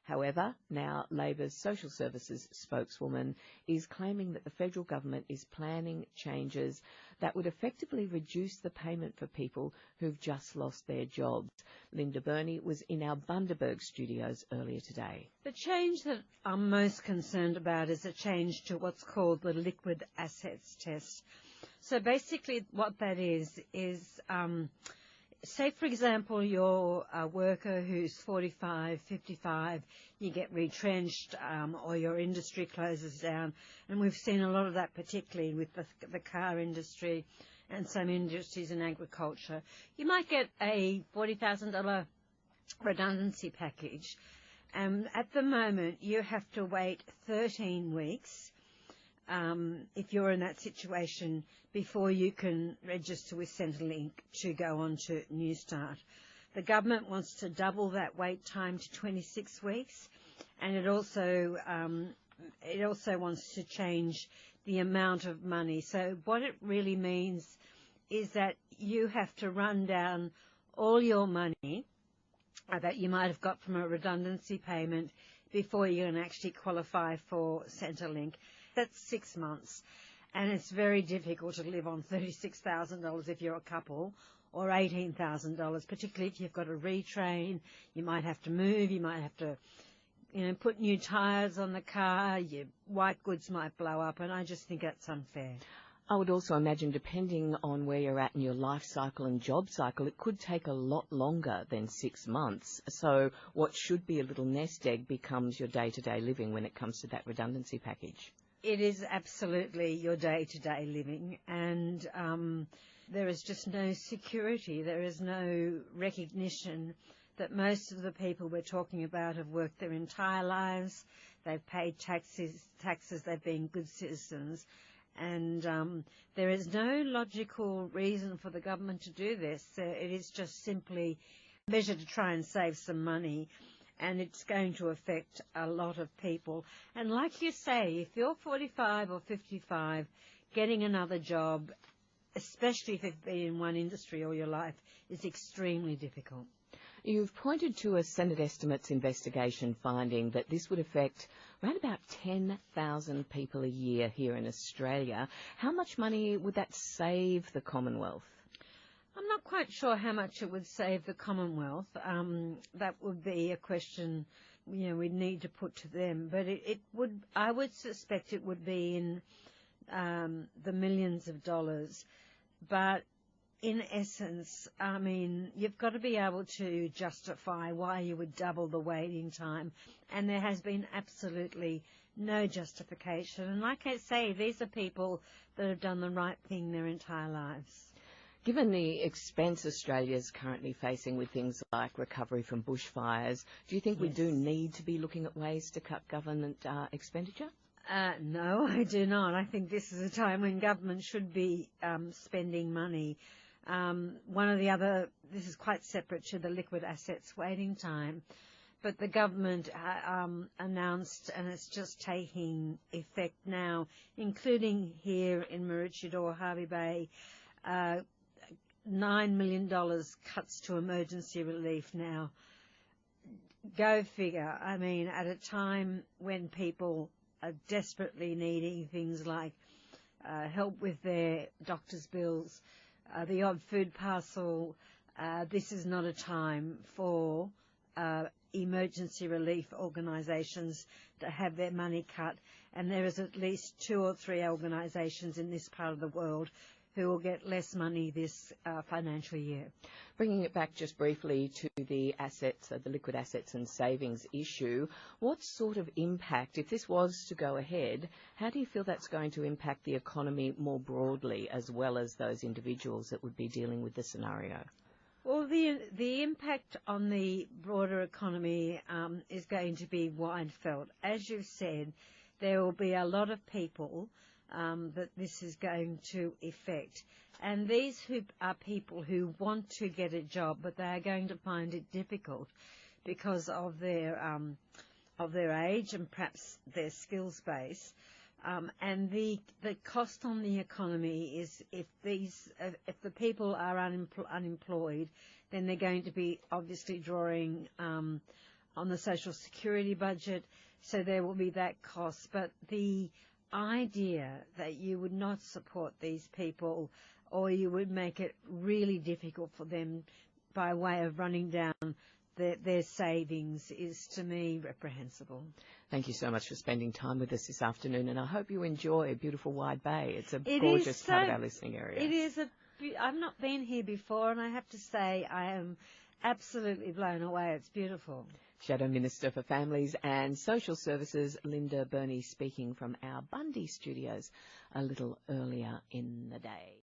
However, now Labor's social services spokeswoman is claiming that the federal government is planning changes that would effectively reduce the payment for people who've just lost their jobs. Linda Burney was in our Bundaberg studios earlier today. The change that I'm most concerned about is a change to what's called the liquid assets test. So basically what that is say, for example, you're a worker who's 45, 55, you get retrenched or your industry closes down. And we've seen a lot of that, particularly with the car industry and some industries in agriculture. You might get a $40,000 redundancy package. And at the moment, you have to wait 13 weeks if you're in that situation before you can register with Centrelink to go on to Newstart. The government wants to double that wait time to 26 weeks, and it also wants to change the amount of money. So what it really means is that you have to run down all your money that you might have got from a redundancy payment before you can actually qualify for Centrelink. That's 6 months, and it's very difficult to live on $36,000 if you're a couple, or $18,000, particularly if you've got to retrain. You might have to move, you might have to, put new tyres on the car, your white goods might blow up, and I just think that's unfair. I would also imagine, depending on where you're at in your life cycle and job cycle, it could take a lot longer than 6 months. So what should be a little nest egg becomes your day-to-day living when it comes to that redundancy package. It is absolutely your day-to-day living, and there is just no security. There is no recognition that most of the people we're talking about have worked their entire lives. They've paid taxes, they've been good citizens, and there is no logical reason for the government to do this. It is just simply a measure to try and save some money. And it's going to affect a lot of people. And like you say, if you're 45 or 55, getting another job, especially if you've been in one industry all your life, is extremely difficult. You've pointed to a Senate estimates investigation finding that this would affect around about 10,000 people a year here in Australia. How much money would that save the Commonwealth? I'm not quite sure how much it would save the Commonwealth. That would be a question, we'd need to put to them. But I would suspect it would be in the millions of dollars. But in essence, you've got to be able to justify why you would double the waiting time. And there has been absolutely no justification. And like I say, these are people that have done the right thing their entire lives. Given the expense Australia's currently facing with things like recovery from bushfires, do you think we do need to be looking at ways to cut government expenditure? No, I do not. I think this is a time when government should be spending money. This is quite separate to the liquid assets waiting time, but the government announced, and it's just taking effect now, including here in Maroochydore, Hervey Bay, $9 million cuts to emergency relief now. Go figure. At a time when people are desperately needing things like help with their doctor's bills, the odd food parcel, this is not a time for emergency relief organisations to have their money cut. And there is at least 2 or 3 organisations in this part of the world who will get less money this financial year. Bringing it back just briefly to the assets, the liquid assets and savings issue, what sort of impact, if this was to go ahead, how do you feel that's going to impact the economy more broadly, as well as those individuals that would be dealing with the scenario? Well, the impact on the broader economy is going to be wide felt. As you've said, there will be a lot of people that this is going to affect. And these are people who want to get a job, but they are going to find it difficult because of their age and perhaps their skills base. And the cost on the economy is if the people are unemployed, then they're going to be obviously drawing on the Social Security budget, so there will be that cost. But the idea that you would not support these people, or you would make it really difficult for them by way of running down their savings, is to me reprehensible. Thank you so much for spending time with us this afternoon, and I hope you enjoy beautiful Wide Bay. It's a gorgeous part of our listening area. It is I've not been here before, and I have to say I am absolutely blown away. It's beautiful. Shadow Minister for Families and Social Services, Linda Burney, speaking from our Bundy studios a little earlier in the day.